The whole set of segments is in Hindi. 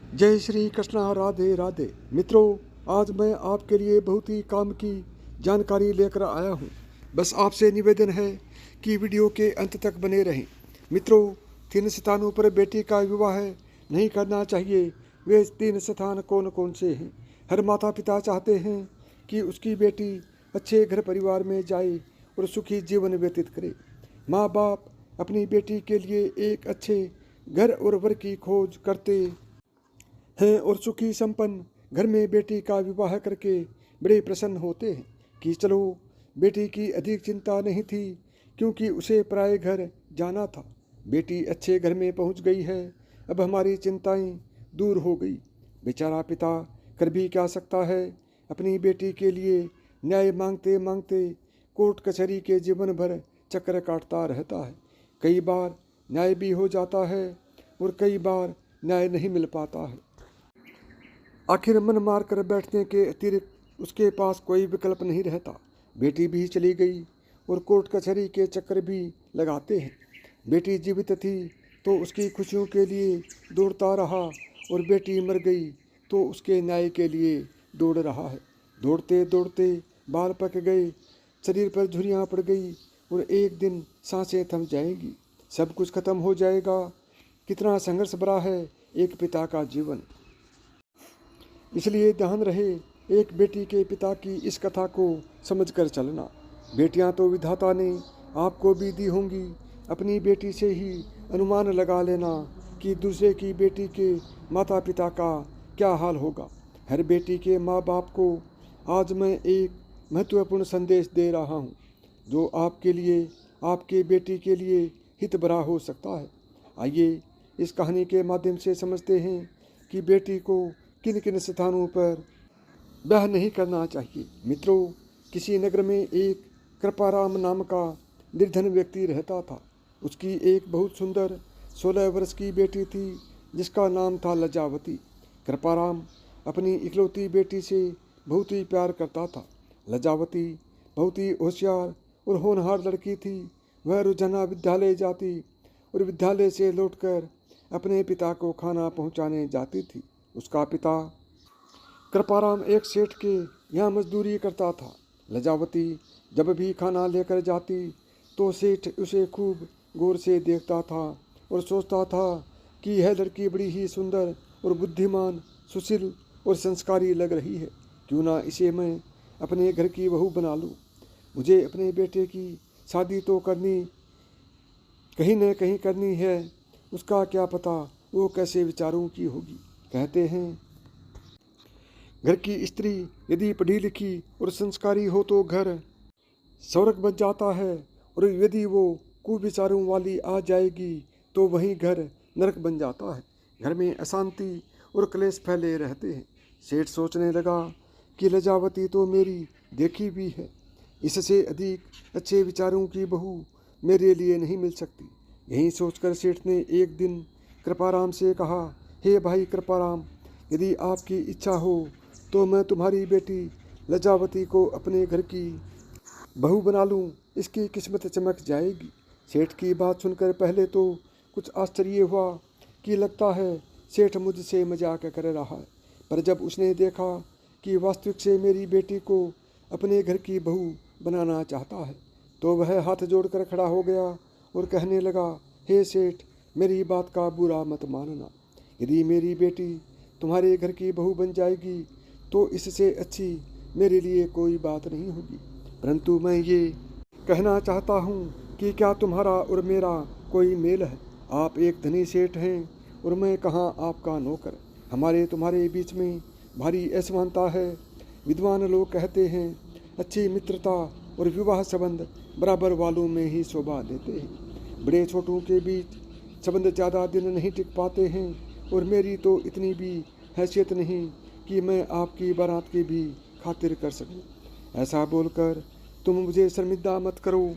जय श्री कृष्णा, राधे राधे। मित्रों, आज मैं आपके लिए बहुत ही काम की जानकारी लेकर आया हूँ। बस आपसे निवेदन है कि वीडियो के अंत तक बने रहें। मित्रों, 3 स्थानों पर बेटी का विवाह नहीं करना चाहिए। वे 3 स्थान कौन कौन से हैं? हर माता पिता चाहते हैं कि उसकी बेटी अच्छे घर परिवार में जाए और सुखी जीवन व्यतीत करे। माँ बाप अपनी बेटी के लिए एक अच्छे घर और वर की खोज करते हैं और सुखी संपन्न घर में बेटी का विवाह करके बड़े प्रसन्न होते हैं कि चलो, बेटी की अधिक चिंता नहीं थी क्योंकि उसे पराए घर जाना था। बेटी अच्छे घर में पहुंच गई है, अब हमारी चिंताएं दूर हो गई। बेचारा पिता कर भी क्या सकता है? अपनी बेटी के लिए न्याय मांगते मांगते कोर्ट कचहरी के जीवन भर चक्कर काटता रहता है। कई बार न्याय भी हो जाता है और कई बार न्याय नहीं मिल पाता है। आखिर मन मार कर बैठने के अतिरिक्त उसके पास कोई विकल्प नहीं रहता। बेटी भी चली गई और कोर्ट कचहरी के चक्कर भी लगाते हैं। बेटी जीवित थी तो उसकी खुशियों के लिए दौड़ता रहा और बेटी मर गई तो उसके न्याय के लिए दौड़ रहा है। दौड़ते दौड़ते बाल पक गए, शरीर पर झुर्रियाँ पड़ गई और एक दिन सांसें थम जाएंगी, सब कुछ खत्म हो जाएगा। कितना संघर्ष भरा है एक पिता का जीवन। इसलिए ध्यान रहे, एक बेटी के पिता की इस कथा को समझकर चलना। बेटियां तो विधाता ने आपको भी दी होंगी। अपनी बेटी से ही अनुमान लगा लेना कि दूसरे की बेटी के माता पिता का क्या हाल होगा। हर बेटी के माँ बाप को आज मैं एक महत्वपूर्ण संदेश दे रहा हूँ जो आपके लिए, आपके बेटी के लिए हित भरा हो सकता है। आइए इस कहानी के माध्यम से समझते हैं कि बेटी को किन किन स्थानों पर ब्याह नहीं करना चाहिए। मित्रों, किसी नगर में एक कृपाराम नाम का निर्धन व्यक्ति रहता था। उसकी एक बहुत सुंदर 16 वर्ष की बेटी थी जिसका नाम था लजावती। कृपाराम अपनी इकलौती बेटी से बहुत ही प्यार करता था। लजावती बहुत ही होशियार और होनहार लड़की थी। वह रोजाना विद्यालय जाती और विद्यालय से लौटकर अपने पिता को खाना पहुंचाने जाती थी। उसका पिता कृपाराम एक सेठ के यहाँ मजदूरी करता था। लजावती जब भी खाना लेकर जाती तो सेठ उसे खूब गौर से देखता था और सोचता था कि यह लड़की बड़ी ही सुंदर और बुद्धिमान, सुशील और संस्कारी लग रही है। क्यों ना इसे मैं अपने घर की बहू बना लूँ। मुझे अपने बेटे की शादी तो कहीं न कहीं करनी है। उसका क्या पता वो कैसे विचारों की होगी। कहते हैं, घर की स्त्री यदि पढ़ी लिखी और संस्कारी हो तो घर स्वर्ग बन जाता है, और यदि वो कुविचारों वाली आ जाएगी तो वहीं घर नरक बन जाता है। घर में अशांति और क्लेश फैले रहते हैं। सेठ सोचने लगा कि लजावती तो मेरी देखी भी है, इससे अधिक अच्छे विचारों की बहू मेरे लिए नहीं मिल सकती। यही सोचकर सेठ ने एक दिन कृपाराम से कहा, हे भाई कृपाराम, यदि आपकी इच्छा हो तो मैं तुम्हारी बेटी लजावती को अपने घर की बहू बना लूँ। इसकी किस्मत चमक जाएगी। सेठ की बात सुनकर पहले तो कुछ आश्चर्य हुआ कि लगता है सेठ मुझसे मजाक कर रहा है, पर जब उसने देखा कि वास्तविक से मेरी बेटी को अपने घर की बहू बनाना चाहता है तो वह हाथ जोड़कर खड़ा हो गया और कहने लगा, हे सेठ, मेरी बात का बुरा मत मानना। यदि मेरी बेटी तुम्हारे घर की बहू बन जाएगी तो इससे अच्छी मेरे लिए कोई बात नहीं होगी। परंतु मैं ये कहना चाहता हूँ कि क्या तुम्हारा और मेरा कोई मेल है? आप एक धनी सेठ हैं और मैं कहाँ आपका नौकर। हमारे तुम्हारे बीच में भारी असमानता है। विद्वान लोग कहते हैं, अच्छी मित्रता और विवाह संबंध बराबर वालों में ही शोभा देते हैं। बड़े छोटों के बीच संबंध ज़्यादा दिन नहीं टिक पाते हैं, और मेरी तो इतनी भी हैसियत नहीं कि मैं आपकी बारात की भी खातिर कर सकूं। ऐसा बोलकर तुम मुझे शर्मिंदा मत करो।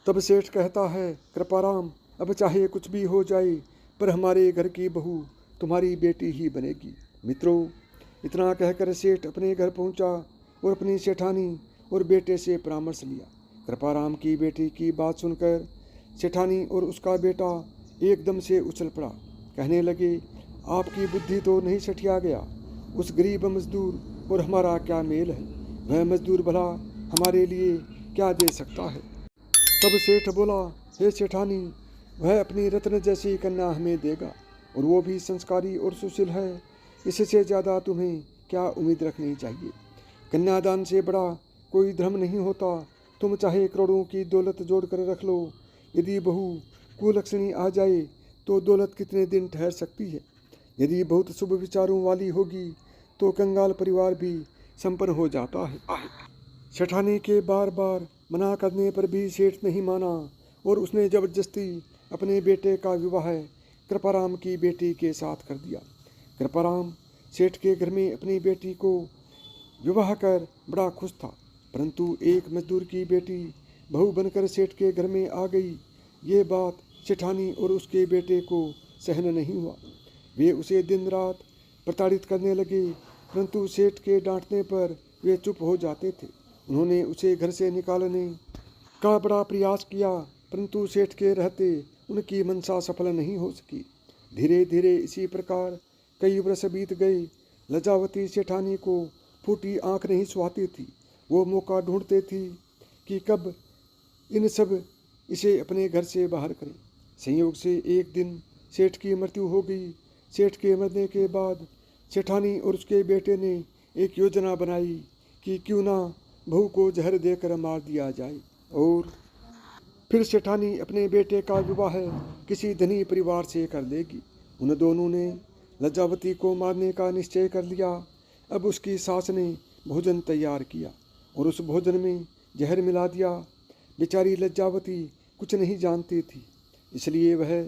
तब सेठ कहता है, कृपाराम, अब चाहे कुछ भी हो जाए पर हमारे घर की बहू तुम्हारी बेटी ही बनेगी। मित्रों, इतना कहकर सेठ अपने घर पहुंचा और अपनी सेठानी और बेटे से परामर्श लिया। कृपाराम की बेटी की बात सुनकर सेठानी और उसका बेटा एकदम से उछल पड़ा। कहने लगे, आपकी बुद्धि तो नहीं सठिया गया। उस गरीब मजदूर और हमारा क्या मेल है? वह मजदूर भला हमारे लिए क्या दे सकता है? तब सेठ बोला, हे सेठानी, वह अपनी रत्न जैसी कन्या हमें देगा, और वो भी संस्कारी और सुशील है। इससे ज़्यादा तुम्हें क्या उम्मीद रखनी चाहिए? कन्यादान से बड़ा कोई धर्म नहीं होता। तुम चाहे करोड़ों की दौलत जोड़ कर रख लो, यदि बहू कुलक्षणी आ जाए तो दौलत कितने दिन ठहर सकती है? यदि बहुत शुभ विचारों वाली होगी तो कंगाल परिवार भी संपन्न हो जाता है। सेठानी के बार बार मना करने पर भी सेठ नहीं माना और उसने जबरदस्ती अपने बेटे का विवाह कृपाराम की बेटी के साथ कर दिया। कृपाराम सेठ के घर में अपनी बेटी को विवाह कर बड़ा खुश था, परंतु एक मजदूर की बेटी बहू बनकर सेठ के घर में आ गई। ये बात सेठानी और उसके बेटे को सहन नहीं हुआ। वे उसे दिन रात प्रताड़ित करने लगे, परंतु सेठ के डांटने पर वे चुप हो जाते थे। उन्होंने उसे घर से निकालने का बड़ा प्रयास किया, परंतु सेठ के रहते उनकी मनसा सफल नहीं हो सकी। धीरे धीरे इसी प्रकार कई वर्ष बीत गए। लज्जावती सेठानी को फूटी आंख नहीं सुहाती थी। वो मौका ढूंढते थी कि कब इन सब इसे अपने घर से बाहर करें। संयोग से एक दिन सेठ की मृत्यु हो गई। सेठ के मरने के बाद सेठानी और उसके बेटे ने एक योजना बनाई कि क्यों ना बहू को जहर देकर मार दिया जाए, और फिर सेठानी अपने बेटे का विवाह किसी धनी परिवार से कर देगी। उन दोनों ने लज्जावती को मारने का निश्चय कर लिया। अब उसकी सास ने भोजन तैयार किया और उस भोजन में जहर मिला दिया। बेचारी लज्जावती कुछ नहीं जानती थी, इसलिए वह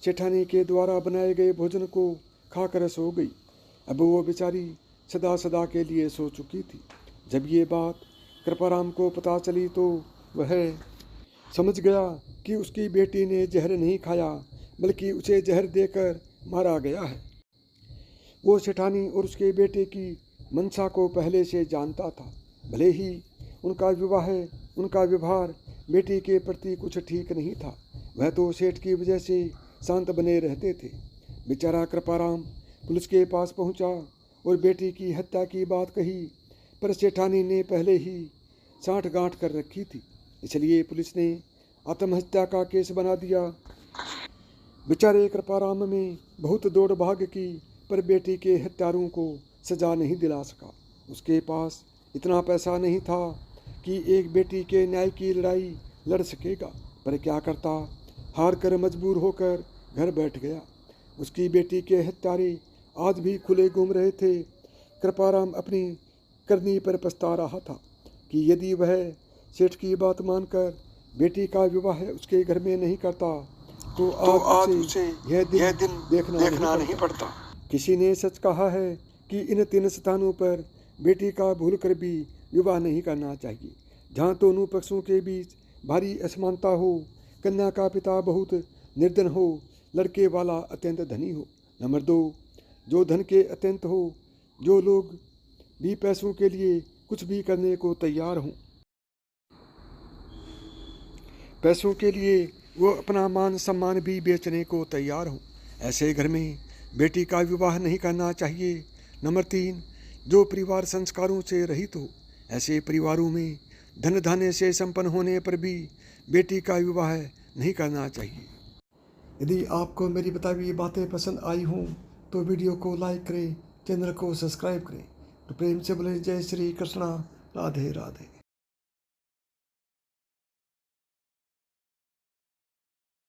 सेठानी के द्वारा बनाए गए भोजन को खाकर सो गई। अब वो बेचारी सदा सदा के लिए सो चुकी थी। जब ये बात कृपाराम को पता चली तो वह समझ गया कि उसकी बेटी ने जहर नहीं खाया, बल्कि उसे जहर देकर मारा गया है। वो सेठानी और उसके बेटे की मनसा को पहले से जानता था। भले ही उनका विवाह, उनका व्यवहार बेटी के प्रति कुछ ठीक नहीं था, वह तो सेठ की वजह से शांत बने रहते थे। बेचारा कृपाराम पुलिस के पास पहुंचा और बेटी की हत्या की बात कही, पर सेठानी ने पहले ही साठगांठ कर रखी थी, इसलिए पुलिस ने आत्महत्या का केस बना दिया। बेचारे कृपाराम में बहुत दौड़ भाग की, पर बेटी के हत्यारों को सजा नहीं दिला सका। उसके पास इतना पैसा नहीं था कि एक बेटी के न्याय की लड़ाई लड़ सकेगा, पर क्या करता, हार कर मजबूर होकर घर बैठ गया। उसकी बेटी के हत्यारे आज भी खुले घूम रहे थे। कृपाराम अपनी करनी पर पछता रहा था कि यदि वह सेठ की बात मानकर बेटी का विवाह उसके घर में नहीं करता तो आज उसे यह दिन देखना नहीं पड़ता। किसी ने सच कहा है कि इन 3 स्थानों पर बेटी का भूल कर भी विवाह नहीं करना चाहिए, जहाँ दोनों पक्षों के बीच भारी असमानता हो, कन्या का पिता बहुत निर्धन हो, लड़के वाला अत्यंत धनी हो। नंबर 2, जो धन के अत्यंत हो, जो लोग भी पैसों के लिए कुछ भी करने को तैयार हों। पैसों के लिए वो अपना मान सम्मान भी बेचने को तैयार हों। ऐसे घर में बेटी का विवाह नहीं करना चाहिए। नंबर 3, जो परिवार संस्कारों से रहित हो। ऐसे परिवारों में धन धान्य से संपन्न होने पर भी बेटी का विवाह नहीं करना चाहिए। यदि आपको मेरी बताई हुई बातें पसंद आई हों तो वीडियो को लाइक करें, चैनल को सब्सक्राइब करें। तो प्रेम से बोले जय श्री कृष्णा, राधे राधे।